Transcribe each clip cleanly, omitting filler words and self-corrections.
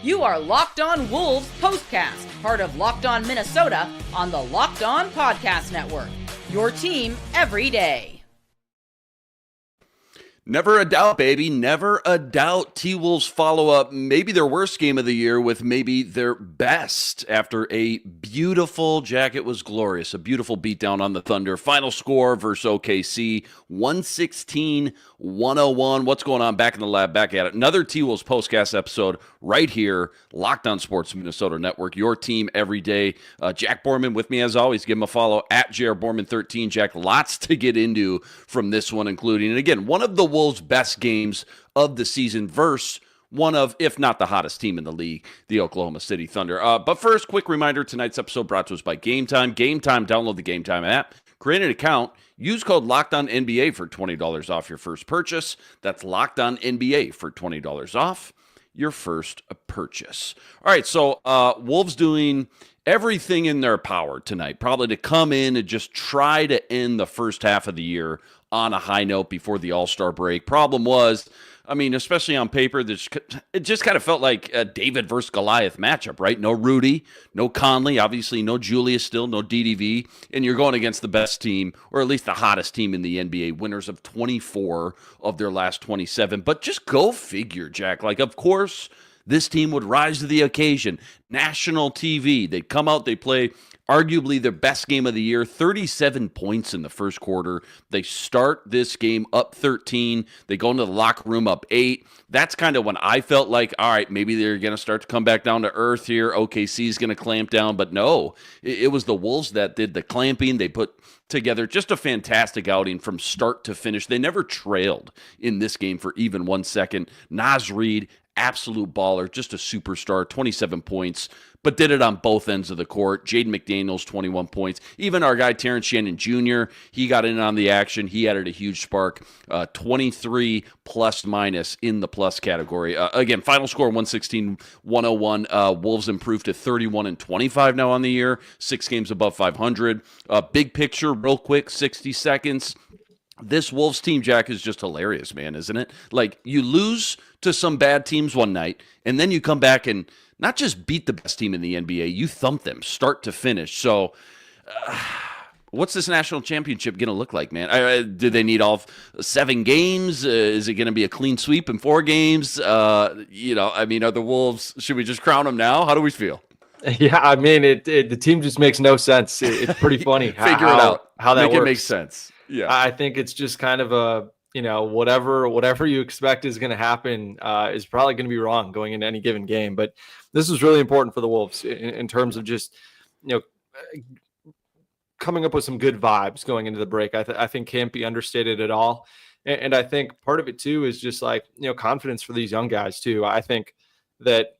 You are Locked On Wolves POSTCAST, part of Locked On Minnesota on the Locked On Podcast Network. Your team every day. Never a doubt, baby. Never a doubt. T-Wolves follow up maybe their worst game of the year with maybe their best after a beautiful, Jack, it was glorious, a beautiful beatdown on the Thunder. Final score versus OKC, 116-101. What's going on back in the lab, back at it? Another T-Wolves postcast episode right here, Locked On Sports Minnesota Network, your team every day. Jack Borman with me as always. Give him a follow at JRBorman13. Jack, lots to get into from this one, including, and again, one of the Wolves' best games of the season versus one of, if not the hottest team in the league, the Oklahoma City Thunder. But first, quick reminder, tonight's episode brought to us by Game Time. Game Time, download the Game Time app, create an account, use code LOCKEDONNBA for $20 off your first purchase. That's LOCKEDONNBA for $20 off your first purchase. All right, so Wolves doing everything in their power tonight, probably to come in and just try to end the first half of the year on a high note before the All-Star break. Problem was, I mean, especially on paper, it just kind of felt like a David versus Goliath matchup, right? No Rudy, no Conley, obviously no Julius still, no DDV, and you're going against the best team, or at least the hottest team in the NBA, winners of 24 of their last 27. But just go figure, Jack. Like, of course, this team would rise to the occasion. National TV, they'd come out, they play arguably their best game of the year, 37 points in the first quarter. They start this game up 13. They go into the locker room up 8. That's kind of when I felt like, all right, maybe they're going to start to come back down to earth here. OKC is going to clamp down. But no, it was the Wolves that did the clamping. They put together just a fantastic outing from start to finish. They never trailed in this game for even 1 second. Naz Reid, absolute baller, just a superstar, 27 points, but did it on both ends of the court. Jaden McDaniels, 21 points. Even our guy, Terrence Shannon Jr., he got in on the action. He added a huge spark, 23 plus minus in the plus category. Again, final score, 116-101. Wolves improved to 31-25 now on the year, 6 games above 500. Big picture, real quick, 60 seconds. This Wolves team, Jack, is just hilarious, man, isn't it? Like, you lose to some bad teams one night, and then you come back and not just beat the best team in the NBA, you thump them start to finish. So, what's this national championship going to look like, man? Do they need all 7 games? Is it going to be a clean sweep in 4 games? Are the Wolves, should we just crown them now? How do we feel? Yeah, I mean, the team just makes no sense. It's pretty funny. Figure it out. How that works. Make it make sense. Yeah, I think it's just kind of a, whatever you expect is going to happen is probably going to be wrong going into any given game. But this is really important for the Wolves in terms of just, coming up with some good vibes going into the break. I think can't be understated at all. And I think part of it too is just like, confidence for these young guys too. I think that,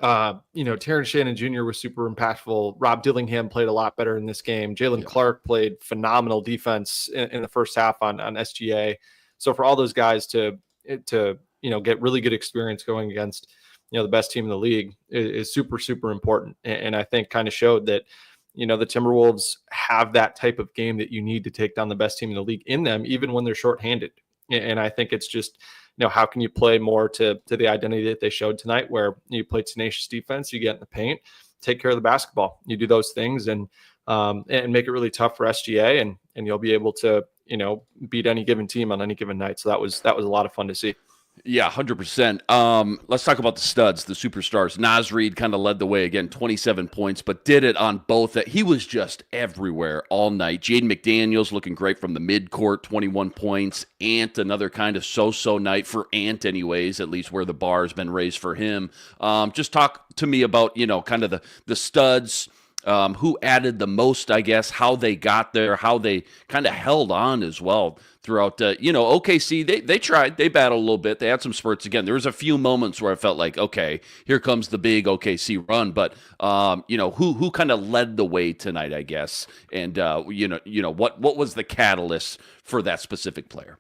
Terrence Shannon Jr. was super impactful. Rob Dillingham played a lot better in this game. Jalen Clark played phenomenal defense in the first half on SGA. So for all those guys to get really good experience going against, the best team in the league is super, super important. And I think kind of showed that, the Timberwolves have that type of game that you need to take down the best team in the league in them, even when they're shorthanded. And I think it's just, how can you play more to the identity that they showed tonight, where you play tenacious defense, you get in the paint, take care of the basketball. You do those things and make it really tough for SGA, and you'll be able to, beat any given team on any given night. So that was a lot of fun to see. Yeah, 100%. Let's talk about the studs, the superstars. Naz Reid kind of led the way again, 27 points, but did it on both. He was just everywhere all night. Jaden McDaniels looking great from the midcourt, 21 points. Ant, another kind of so-so night for Ant anyways, at least where the bar has been raised for him. Just talk to me about, kind of the studs, who added the most, I guess, how they got there, how they kind of held on as well throughout. OKC, they tried, they battled a little bit. They had some spurts again. There was a few moments where I felt like, okay, here comes the big OKC run. But, who kind of led the way tonight, I guess. And, what was the catalyst for that specific player?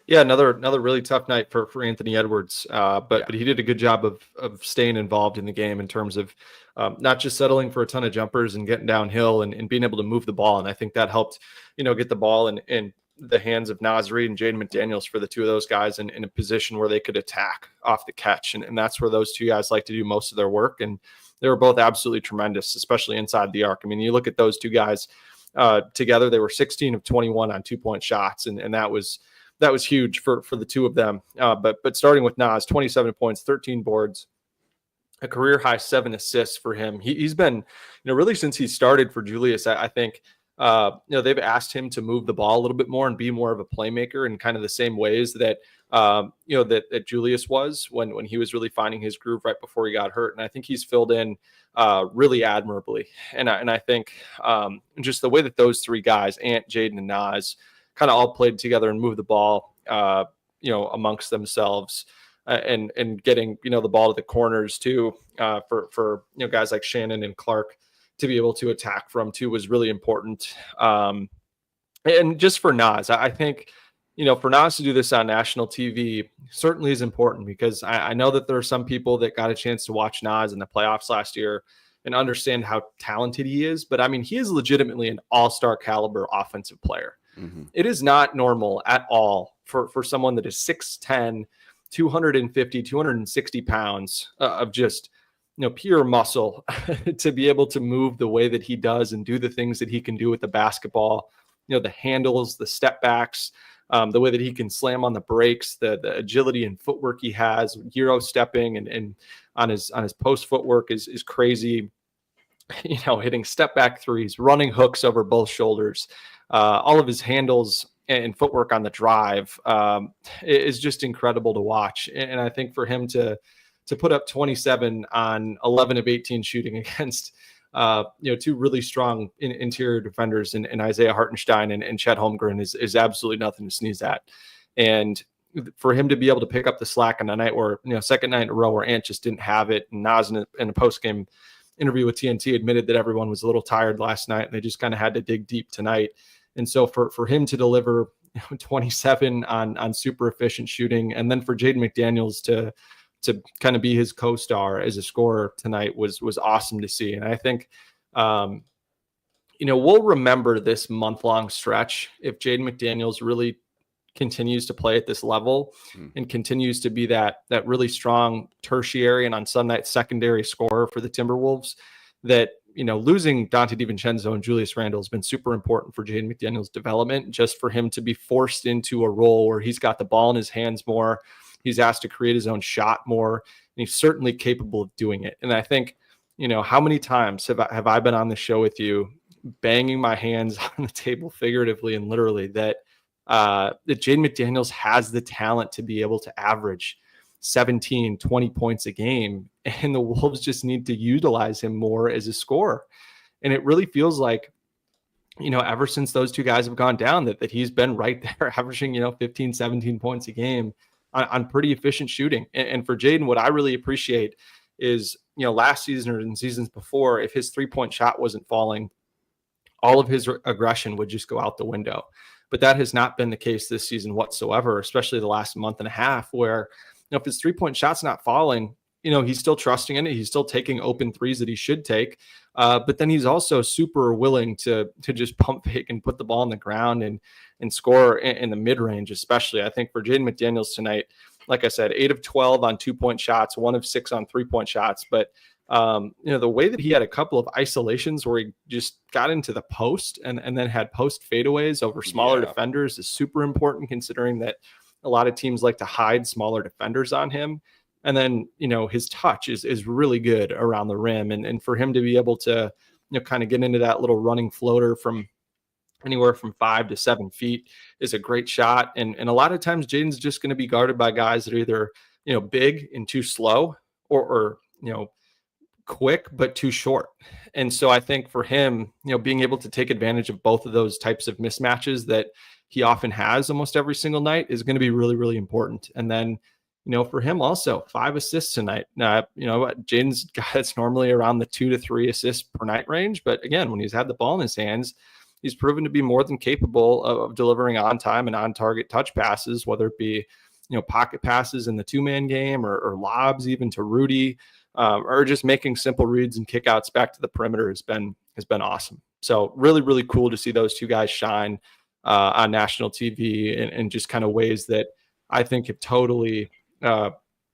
Yeah, another really tough night for Anthony Edwards, but he did a good job of staying involved in the game in terms of not just settling for a ton of jumpers and getting downhill and being able to move the ball. And I think that helped, get the ball and the hands of Naz Reid and Jaden McDaniels for the two of those guys in a position where they could attack off the catch. And that's where those two guys like to do most of their work. And they were both absolutely tremendous, especially inside the arc. I mean, you look at those two guys together, they were 16 of 21 on 2-point shots. And that was huge for the two of them. But starting with Naz, 27 points, 13 boards, a career high 7 assists for him. He's been, really since he started for Julius, I think, they've asked him to move the ball a little bit more and be more of a playmaker in kind of the same ways that, that Julius was when he was really finding his groove right before he got hurt. And I think he's filled in really admirably. And I think just the way that those three guys, Ant, Jaden, and Naz, kind of all played together and moved the ball, amongst themselves, and getting, the ball to the corners too, for guys like Shannon and Clark to be able to attack from too was really important. And just for Naz, I think, for Naz to do this on national TV certainly is important, because I know that there are some people that got a chance to watch Naz in the playoffs last year and understand how talented he is. But I mean, he is legitimately an all-star caliber offensive player. Mm-hmm. It is not normal at all for someone that is 6'10", 250, 260 pounds of just, pure muscle to be able to move the way that he does and do the things that he can do with the basketball, the handles, the step backs, the way that he can slam on the brakes, the agility and footwork he has, Euro stepping and on his post footwork is crazy. Hitting step back threes, running hooks over both shoulders, all of his handles and footwork on the drive is just incredible to watch. And I think for him to put up 27 on 11 of 18 shooting against, two really strong interior defenders in Isaiah Hartenstein and Chet Holmgren is absolutely nothing to sneeze at. And for him to be able to pick up the slack on a night where, second night in a row where Ant just didn't have it, and Naz in a post-game interview with TNT admitted that everyone was a little tired last night and they just kind of had to dig deep tonight. And so for him to deliver 27 on super efficient shooting, and then for Jaden McDaniels to kind of be his co-star as a scorer tonight was awesome to see. And I think, we'll remember this month-long stretch if Jaden McDaniels really continues to play at this level and continues to be that really strong tertiary and on some nights secondary scorer for the Timberwolves. That, losing Dante DiVincenzo and Julius Randle has been super important for Jaden McDaniels' development, just for him to be forced into a role where he's got the ball in his hands more. He's asked to create his own shot more, and he's certainly capable of doing it. And I think, how many times have I been on the show with you banging my hands on the table figuratively and literally that Jaden McDaniels has the talent to be able to average 17, 20 points a game, and the Wolves just need to utilize him more as a scorer. And it really feels like, ever since those two guys have gone down, that he's been right there averaging, 15, 17 points a game on pretty efficient shooting. And for Jaden, what I really appreciate is, last season or in seasons before, if his 3-point shot wasn't falling, all of his aggression would just go out the window. But that has not been the case this season whatsoever, especially the last month and a half, where, if his 3-point shot's not falling, he's still trusting in it. He's still taking open threes that he should take. But then he's also super willing to just pump fake and put the ball on the ground and score in the mid-range, especially. I think for Jaden McDaniels tonight, like I said, 8 of 12 on 2-point shots, 1 of 6 on 3-point shots. But, the way that he had a couple of isolations where he just got into the post and then had post fadeaways over smaller defenders is super important, considering that a lot of teams like to hide smaller defenders on him. And then, his touch is really good around the rim. And for him to be able to, kind of get into that little running floater from anywhere from 5 to 7 feet is a great shot. And a lot of times Jaden's just going to be guarded by guys that are either, big and too slow or quick, but too short. And so I think for him, being able to take advantage of both of those types of mismatches that he often has almost every single night is going to be really, really important. And then, for him also 5 assists tonight. Now, Jaden's guys normally around the 2 to 3 assists per night range. But again, when he's had the ball in his hands, he's proven to be more than capable of delivering on time and on target touch passes, whether it be, pocket passes in the 2-man game or lobs even to Rudy, or just making simple reads and kickouts back to the perimeter has been awesome. So really, really cool to see those two guys shine. on national TV and just kind of ways that I think have totally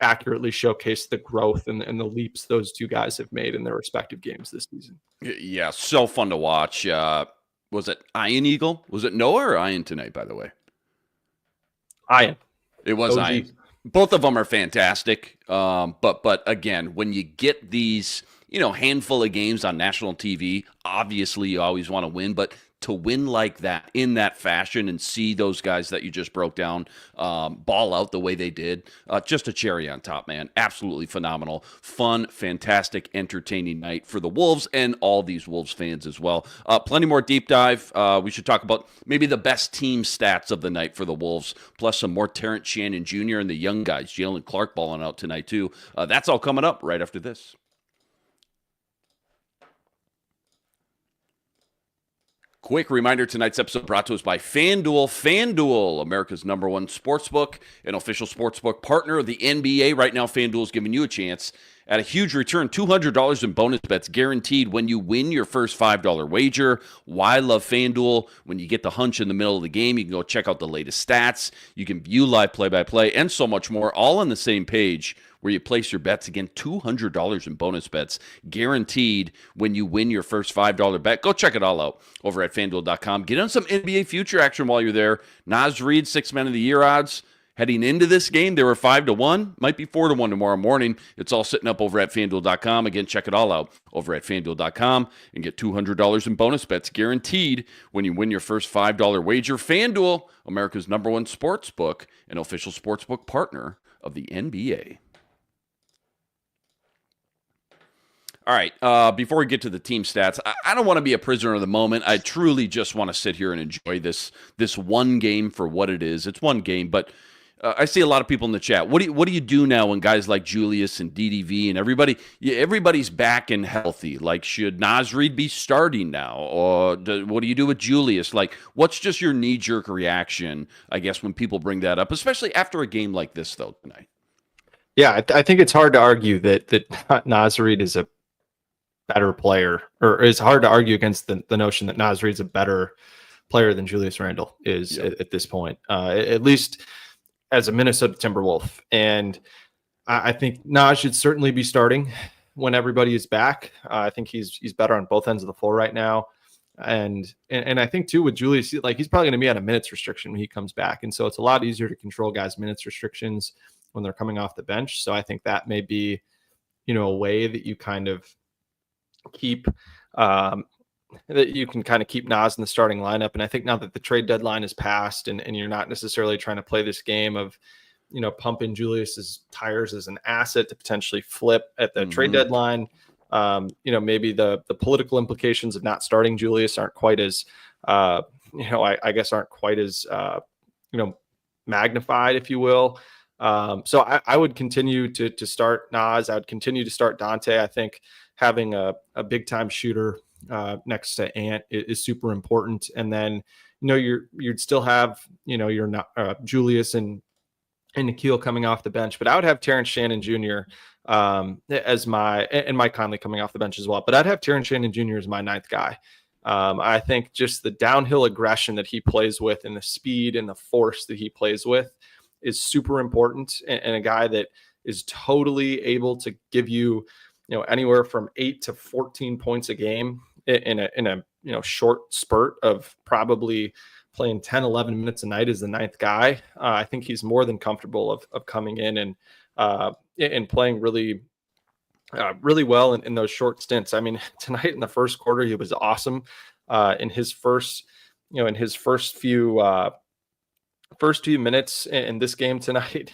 accurately showcased the growth and the leaps those two guys have made in their respective games this season. Yeah, so fun to watch. Was it Iron Eagle? Was it Noah or Iron tonight, by the way? Iron. It was OG. Iron. Both of them are fantastic. But again, when you get these, handful of games on national TV, obviously you always want to win, but to win like that in that fashion and see those guys that you just broke down ball out the way they did, just a cherry on top, man. Absolutely phenomenal. Fun, fantastic, entertaining night for the Wolves and all these Wolves fans as well. Plenty more deep dive. We should talk about maybe the best team stats of the night for the Wolves, plus some more Terrence Shannon Jr. and the young guys, Jalen Clark balling out tonight too. That's all coming up right after this. Quick reminder, tonight's episode brought to us by FanDuel. FanDuel, America's #1 sportsbook, an official sportsbook partner of the NBA. Right now, FanDuel is giving you a chance at a huge return, $200 in bonus bets guaranteed when you win your first $5 wager. Why love FanDuel? When you get the hunch in the middle of the game, you can go check out the latest stats. You can view live play-by-play and so much more, all on the same page where you place your bets. Again, $200 in bonus bets guaranteed when you win your first $5 bet. Go check it all out over at FanDuel.com. Get on some NBA future action while you're there. Naz Reid, 6 Men of the Year odds. Heading into this game, they were 5-1. Might be 4-1 tomorrow morning. It's all sitting up over at FanDuel.com. Again, check it all out over at FanDuel.com and get $200 in bonus bets guaranteed when you win your first $5 wager. FanDuel, America's #1 sportsbook, an official sportsbook partner of the NBA. All right, before we get to the team stats, I don't want to be a prisoner of the moment. I truly just want to sit here and enjoy this one game for what it is. It's one game, but I see a lot of people in the chat. What do you do now when guys like Julius and DDV and everybody's back and healthy? Like, should Naz Reid be starting now? Or what do you do with Julius? Like, what's just your knee-jerk reaction, I guess, when people bring that up, especially after a game like this, though, tonight? Yeah, I think it's hard to argue that Naz Reid is a better player, or it's hard to argue against the notion that Naz Reid's a better player than Julius Randle is at this point, at least as a Minnesota Timberwolf. And I think Naz should certainly be starting when everybody is back. I think he's better on both ends of the floor right now. And I think too with Julius, like, he's probably going to be on a minutes restriction when he comes back. And so it's a lot easier to control guys' minutes restrictions when they're coming off the bench. So I think that may be, a way that you kind of keep that you can kind of keep Naz in the starting lineup. And I think now that the trade deadline is passed and you're not necessarily trying to play this game of, pumping Julius's tires as an asset to potentially flip at the trade deadline, maybe the political implications of not starting Julius aren't quite as, I guess aren't quite as, magnified, if you will. So I would continue to start Naz. I would continue to start Dante. I think having a big time shooter next to Ant is super important. And then, you'd still have, your Julius and Nikhil coming off the bench, but I would have Terrence Shannon Jr. As and Mike Conley coming off the bench as well. But I'd have Terrence Shannon Jr. as my 9th guy. I think just the downhill aggression that he plays with and the speed and the force that he plays with is super important, and a guy that is totally able to give you, anywhere from 8 to 14 points a game in a short spurt of probably playing 10, 11 minutes a night as the 9th guy. I think he's more than comfortable of coming in and playing really well in those short stints. I mean, tonight in the first quarter, he was awesome. In his first few minutes in this game tonight,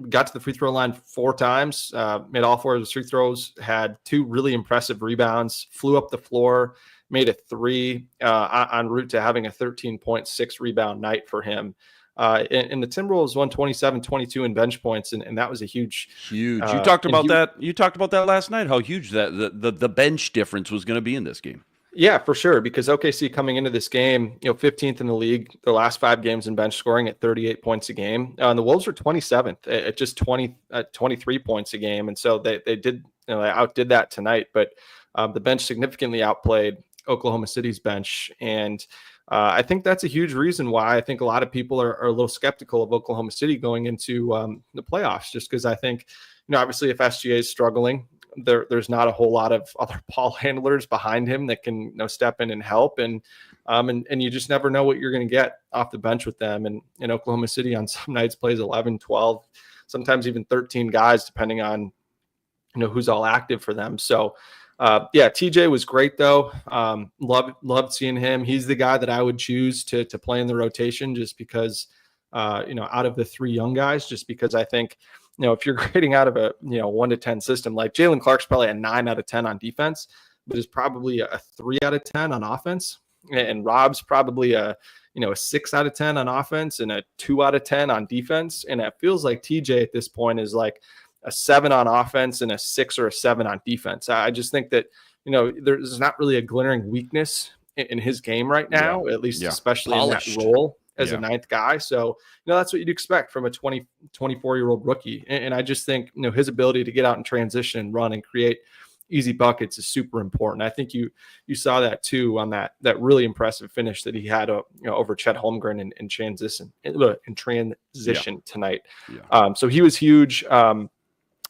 got to the free throw line 4 times, made all 4 of his free throws, had 2 really impressive rebounds, flew up the floor, made a 3 en route to having a 13.6 rebound night for him. And the Timberwolves won 27-22 in bench points, and that was a huge. You talked about that. You talked about that last night. How huge that the bench difference was going to be in this game. Yeah, for sure. Because OKC coming into this game, 15th in the league, the last 5 games in bench scoring at 38 points a game. And the Wolves were 27th at just 23 points a game. And so they did, they outdid that tonight. But the bench significantly outplayed Oklahoma City's bench. And I think that's a huge reason why I think a lot of people are a little skeptical of Oklahoma City going into the playoffs, just because I think, obviously if SGA is struggling, there's not a whole lot of other ball handlers behind him that can step in and help. And you just never know what you're going to get off the bench with them. And Oklahoma City on some nights plays 11, 12, sometimes even 13 guys, depending on, who's all active for them. So TJ was great though. Loved seeing him. He's the guy that I would choose to play in the rotation, just because, out of the three young guys, just because I think, if you're grading out of a 1 to 10 system, like Jalen Clark's probably a 9 out of 10 on defense, but is probably a 3 out of 10 on offense. And Rob's probably a 6 out of 10 on offense and a 2 out of 10 on defense. And it feels like TJ at this point is like a 7 on offense and a 6 or a 7 on defense. I just think that, there's not really a glaring weakness in his game right now, at least especially polished in that role as a ninth guy. So, that's what you'd expect from a 24-year-old rookie. And I just think, his ability to get out and transition and run and create easy buckets is super important. I think you saw that too on that really impressive finish that he had over Chet Holmgren in transition tonight. Yeah. So he was huge.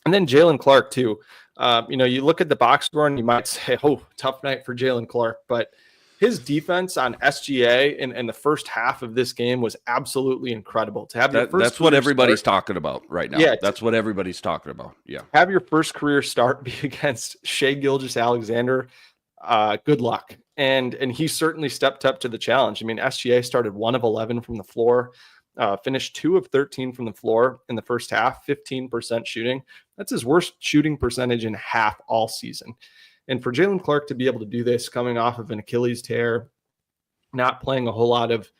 And then Jalen Clark too. You look at the box score and you might say, oh, tough night for Jalen Clark, but his defense on SGA in the first half of this game was absolutely incredible. To have that's what everybody's talking about right now. Yeah, that's what everybody's talking about. Yeah, have your first career start be against Shai Gilgeous-Alexander. Good luck, and he certainly stepped up to the challenge. I mean, SGA started 1 of 11 from the floor, finished 2 of 13 from the floor in the first half, 15% shooting. That's his worst shooting percentage in half all season. And for Jalen Clark to be able to do this coming off of an Achilles tear, not playing a whole lot of,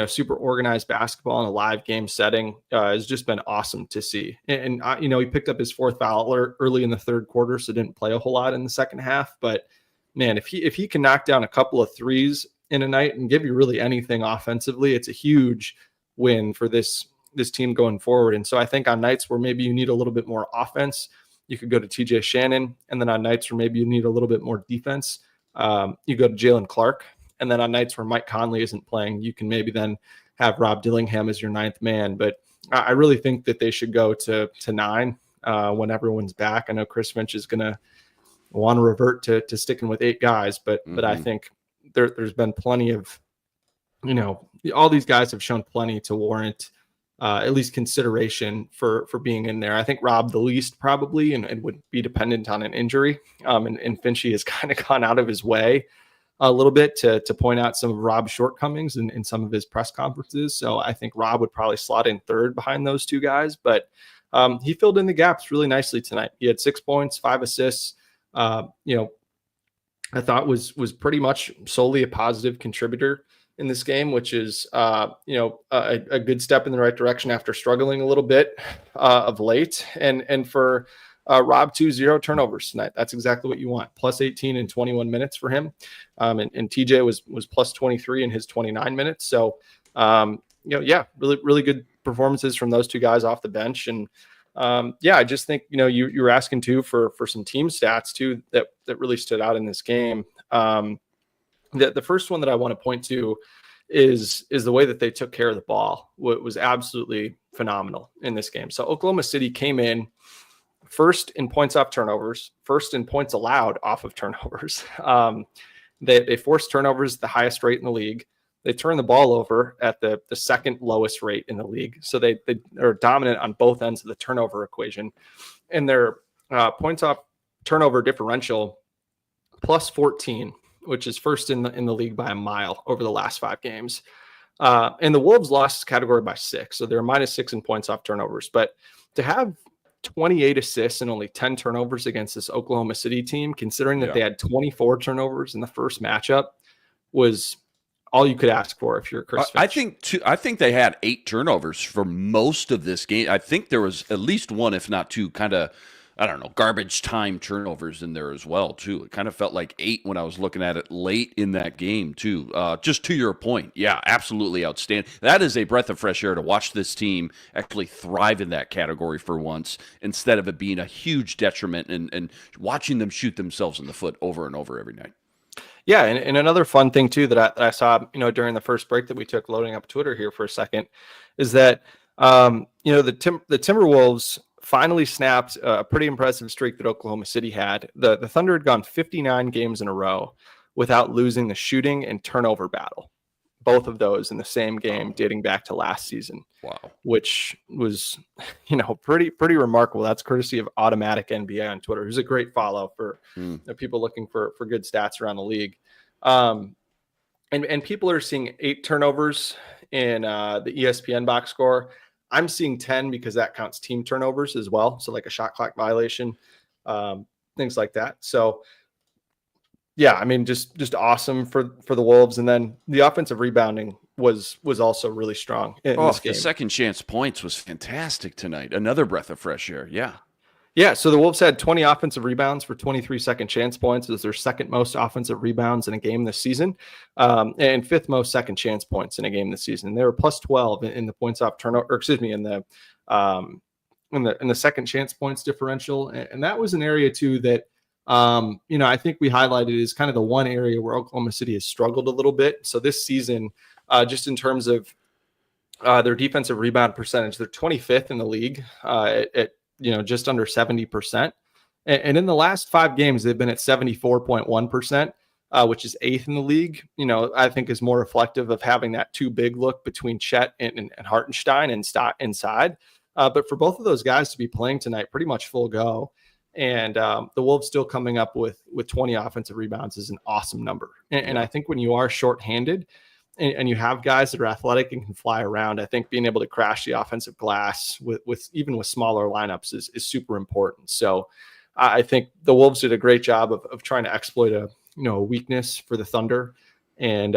super organized basketball in a live game setting has just been awesome to see. And he picked up his 4th foul early in the third quarter, so didn't play a whole lot in the second half. But man, if he can knock down a couple of threes in a night and give you really anything offensively, it's a huge win for this team going forward. And so I think on nights where maybe you need a little bit more offense, you could go to TJ Shannon. And then on nights where maybe you need a little bit more defense, you go to Jalen Clark. And then on nights where Mike Conley isn't playing, you can maybe then have Rob Dillingham as your 9th man. But I really think that they should go to 9 when everyone's back. I know Chris Finch is going to want to revert to sticking with 8 guys, but I think there's been plenty of, all these guys have shown plenty to warrant at least consideration for being in there. I think Rob the least probably, and would be dependent on an injury. And Finchy has kind of gone out of his way a little bit to point out some of Rob's shortcomings in some of his press conferences. So I think Rob would probably slot in 3rd behind those 2 guys, but he filled in the gaps really nicely tonight. He had 6 points, 5 assists, I thought was pretty much solely a positive contributor in this game, which is, a good step in the right direction after struggling a little bit of late. And for Rob, 0 turnovers tonight. That's exactly what you want. Plus 18 in 21 minutes for him. And TJ was plus 23 in his 29 minutes. So, really, really good performances from those 2 guys off the bench. And I just think, you were asking too for some team stats too, that really stood out in this game. The first one that I want to point to is the way that they took care of the ball. What was absolutely phenomenal in this game. So Oklahoma City came in first in points off turnovers, first in points allowed off of turnovers. They forced turnovers at the highest rate in the league. They turned the ball over at the second lowest rate in the league. So they are dominant on both ends of the turnover equation. And their points off turnover differential plus 14, which is first in the league by a mile over the last 5 games. And the Wolves lost this category by 6. So they're -6 in points off turnovers. But to have 28 assists and only 10 turnovers against this Oklahoma City team, considering that they had 24 turnovers in the first matchup, was all you could ask for if you're Chris Finch. I think they had 8 turnovers for most of this game. I think there was at least 1, if not 2, kind of, I don't know, garbage time turnovers in there as well, too. It kind of felt like 8 when I was looking at it late in that game, too. Just to your point, yeah, absolutely outstanding. That is a breath of fresh air to watch this team actually thrive in that category for once, instead of it being a huge detriment and watching them shoot themselves in the foot over and over every night. Yeah, and another fun thing too that I saw, during the first break that we took loading up Twitter here for a second, is that the Timberwolves finally snapped a pretty impressive streak that Oklahoma City had. The Thunder had gone 59 games in a row without losing the shooting and turnover battle. Both of those in the same game dating back to last season. Wow. Which was, pretty remarkable. That's courtesy of Automatic NBA on Twitter, who's a great follow for people looking for good stats around the league. And people are seeing 8 turnovers in the ESPN box score. I'm seeing 10 because that counts team turnovers as well. So like a shot clock violation, things like that. So yeah, I mean, just awesome for the Wolves. And then the offensive rebounding was also really strong in this game. The second chance points was fantastic tonight. Another breath of fresh air. Yeah. Yeah, so the Wolves had 20 offensive rebounds for 23 second chance points. It was their second most offensive rebounds in a game this season, and fifth most second chance points in a game this season. They were plus 12 in the points off turnover, or excuse me, in the second chance points differential, and that was an area too that I think we highlighted is kind of the one area where Oklahoma City has struggled a little bit. So this season, just in terms of their defensive rebound percentage, they're 25th in the league at just under 70%. And in the last 5 games, they've been at 74.1%, which is 8th in the league. I think is more reflective of having that too big look between Chet and Hartenstein inside. But for both of those guys to be playing tonight, pretty much full go. And the Wolves still coming up with 20 offensive rebounds is an awesome number. And I think when you are shorthanded, and you have guys that are athletic and can fly around, I think being able to crash the offensive glass with even with smaller lineups is super important. So I think the Wolves did a great job of trying to exploit a weakness for the Thunder and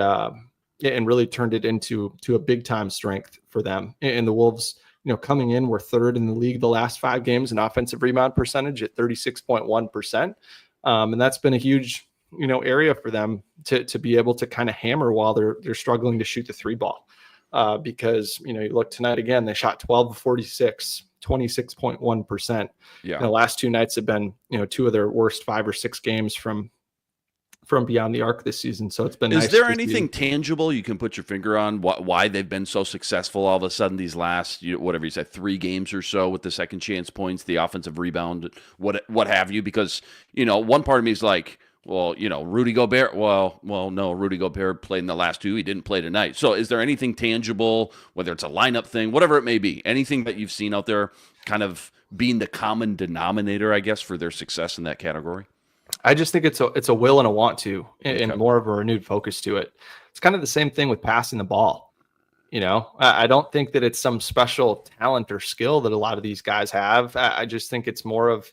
really turned it into a big time strength for them. And the Wolves, coming in, were 3rd in the league the last 5 games in offensive rebound percentage at 36.1%. And that's been a huge area for them to be able to kind of hammer while they're struggling to shoot the 3 ball. Because, you look tonight again, they shot 12 of 46, 26.1%. Yeah. The last 2 nights have been, 2 of their worst 5 or 6 games from beyond the arc this season. So it's been nice. Is there anything tangible you can put your finger on why they've been so successful all of a sudden these last, whatever you said, 3 games or so with the second chance points, the offensive rebound, what have you? Because, one part of me is like, well, Rudy Gobert. Well, no, Rudy Gobert played in the last 2. He didn't play tonight. So is there anything tangible, whether it's a lineup thing, whatever it may be, anything that you've seen out there kind of being the common denominator, I guess, for their success in that category? I just think it's a will and a want to, and more of a renewed focus to it. It's kind of the same thing with passing the ball. I don't think that it's some special talent or skill that a lot of these guys have. I just think it's more of,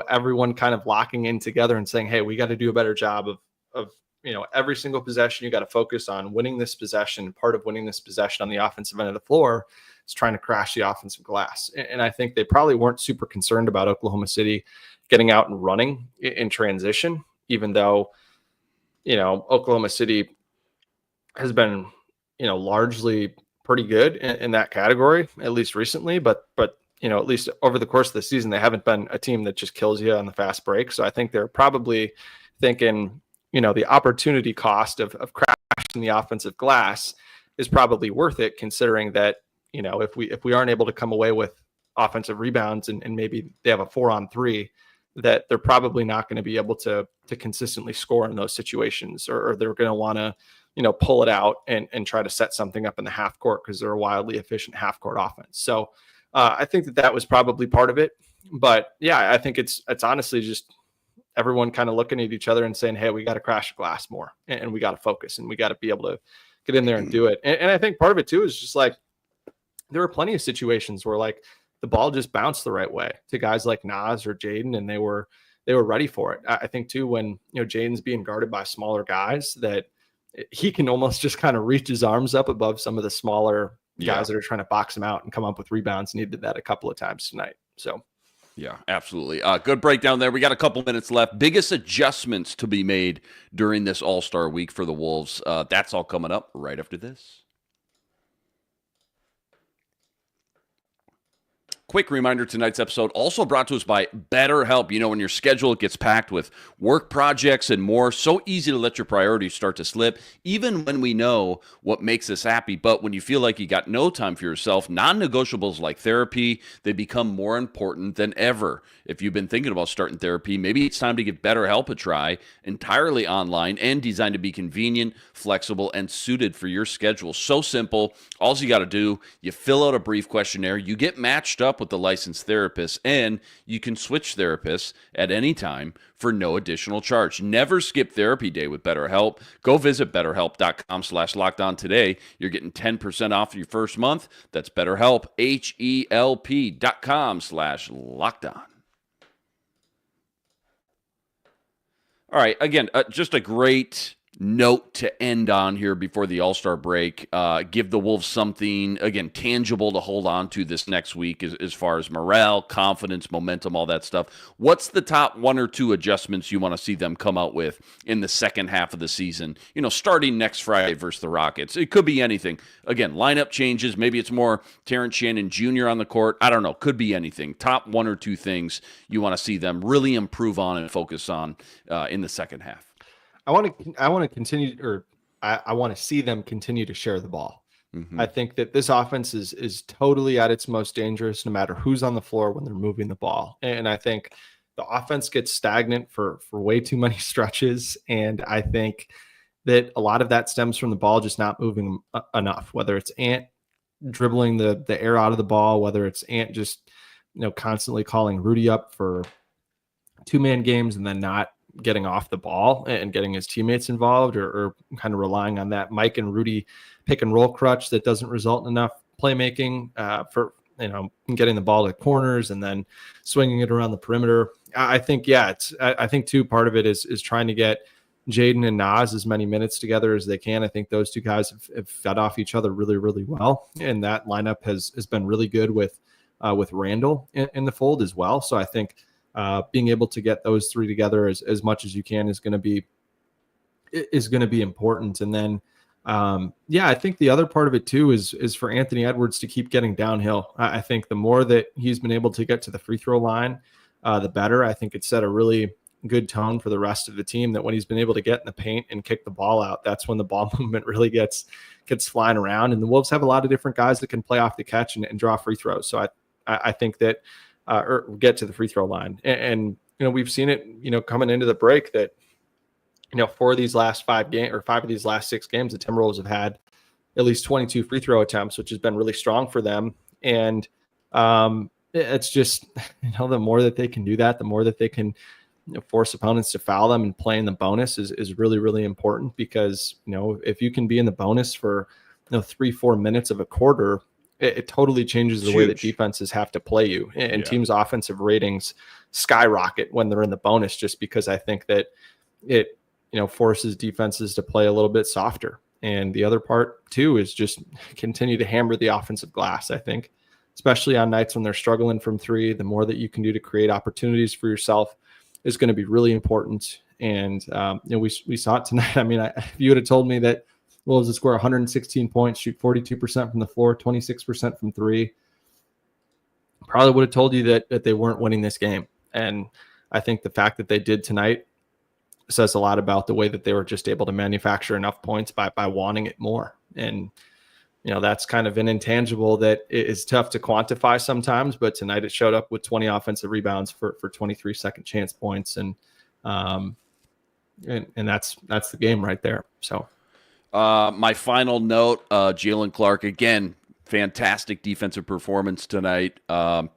everyone kind of locking in together and saying, hey, we got to do a better job of every single possession. You got to focus on winning this possession. Part of winning this possession on the offensive end of the floor is trying to crash the offensive glass. And I think they probably weren't super concerned about Oklahoma City getting out and running in transition, even though, Oklahoma City has been, largely pretty good in that category, at least recently, but at least over the course of the season, they haven't been a team that just kills you on the fast break. So I think they're probably thinking, the opportunity cost of crashing the offensive glass is probably worth it, considering that, if we aren't able to come away with offensive rebounds and maybe they have a 4-on-3, that they're probably not going to be able to consistently score in those situations, or they're going to want to, pull it out and try to set something up in the half court because they're a wildly efficient half court offense. So I think that was probably part of it. But yeah, I think it's honestly just everyone kind of looking at each other and saying, hey, we got to crash the glass more, and we got to focus, and we got to be able to get in there and do it. And I think part of it too is just like there were plenty of situations where like the ball just bounced the right way to guys like Nas or Jaden, and they were ready for it. I think too, when Jaden's being guarded by smaller guys, that he can almost just kind of reach his arms up above some of the smaller guys that are trying to box him out and come up with rebounds. And he did that a couple of times tonight. So yeah, absolutely. Good breakdown there. We got a couple minutes left. Biggest adjustments to be made during this All-Star week for the Wolves. That's all coming up right after this. Quick reminder, tonight's episode also brought to us by BetterHelp. You know, when your schedule gets packed with work projects and more, so easy to let your priorities start to slip, even when we know what makes us happy. But when you feel like you got no time for yourself, non-negotiables like therapy, they become more important than ever. If you've been thinking about starting therapy, maybe it's time to give BetterHelp a try. Entirely online and designed to be convenient, flexible, and suited for your schedule. So simple. All you got to do, you fill out a brief questionnaire, you get matched up with the licensed therapist, and you can switch therapists at any time for no additional charge. Never skip therapy day with BetterHelp. Go visit BetterHelp.com/lockedon today. You're getting 10% off your first month. That's BetterHelp, HELP.com/lockedon. All right, again, just a great note to end on here before the All-Star break. Give the Wolves something, again, tangible to hold on to this next week as far as morale, confidence, momentum, all that stuff. What's the top one or two adjustments you want to see them come out with in the second half of the season? You know, starting next Friday versus the Rockets. It could be anything. Again, lineup changes. Maybe it's more Terrence Shannon Jr. on the court. I don't know. Could be anything. Top one or two things you want to see them really improve on and focus on in the second half. I want to continue, or I want to see them continue to share the ball. Mm-hmm. I think that this offense is totally at its most dangerous, no matter who's on the floor when they're moving the ball. And I think the offense gets stagnant for way too many stretches. And I think that a lot of that stems from the ball just not moving enough, whether it's Ant dribbling the air out of the ball, whether it's Ant just, constantly calling Rudy up for 2-man games and then not getting off the ball and getting his teammates involved, or kind of relying on that Mike and Rudy pick and roll crutch that doesn't result in enough playmaking for, getting the ball to corners and then swinging it around the perimeter. I think, I think too, part of it is trying to get Jaden and Naz as many minutes together as they can. I think those two guys have fed off each other really, really well. And that lineup has been really good with Randall in the fold as well. So I think, being able to get those three together as much as you can is going to be important. And then, I think the other part of it too is for Anthony Edwards to keep getting downhill. I think the more that he's been able to get to the free throw line, the better. I think it set a really good tone for the rest of the team that when he's been able to get in the paint and kick the ball out, that's when the ball movement really gets flying around. And the Wolves have a lot of different guys that can play off the catch and draw free throws. So I think that, or get to the free throw line. And we've seen it, coming into the break that, 4 of these last 5 games or 5 of these last 6 games, the Timberwolves have had at least 22 free throw attempts, which has been really strong for them. And it's just, the more that they can do that, the more that they can force opponents to foul them and play in the bonus is really, really important, because, if you can be in the bonus for 3-4 minutes of a quarter, it totally changes the way that defenses have to play you, and teams' offensive ratings skyrocket when they're in the bonus, just because I think that it, forces defenses to play a little bit softer. And the other part too is just continue to hammer the offensive glass. I think, especially on nights when they're struggling from 3, the more that you can do to create opportunities for yourself is going to be really important. And we saw it tonight. I mean, if you would have told me that Wolves would score 116 points, shoot 42% from the floor, 26% from 3, probably would have told you that they weren't winning this game. And I think the fact that they did tonight says a lot about the way that they were just able to manufacture enough points by wanting it more. And, that's kind of an intangible that is tough to quantify sometimes, but tonight it showed up with 20 offensive rebounds for 23 second chance points. And that's the game right there. So, my final note, Jalen Clark, again, fantastic defensive performance tonight.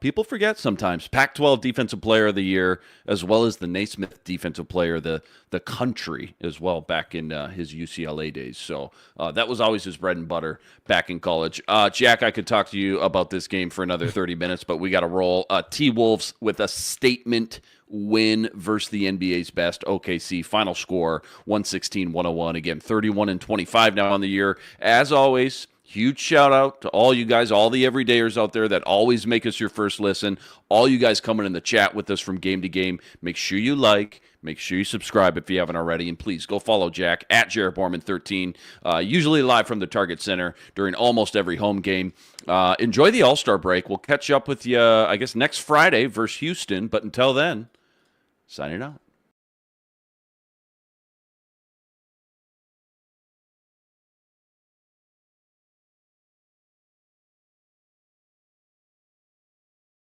People forget sometimes. Pac-12 Defensive Player of the Year, as well as the Naismith Defensive Player of the country as well, back in his UCLA days. So that was always his bread and butter back in college. Jack, I could talk to you about this game for another 30 minutes, but we got to roll. T-Wolves with a statement win versus the NBA's best, OKC. Final score, 116-101. Again, 31-25 now on the year. As always, Huge shout out to all you guys, all the everydayers out there that always make us your first listen. All you guys coming in the chat with us from game to game. Make sure you like, make sure you subscribe if you haven't already, and please go follow Jack at Jared Borman 13. Usually live from the Target Center during almost every home game. Enjoy the All-Star break. We'll catch up with you, I guess, next Friday versus Houston. But until then, signing out.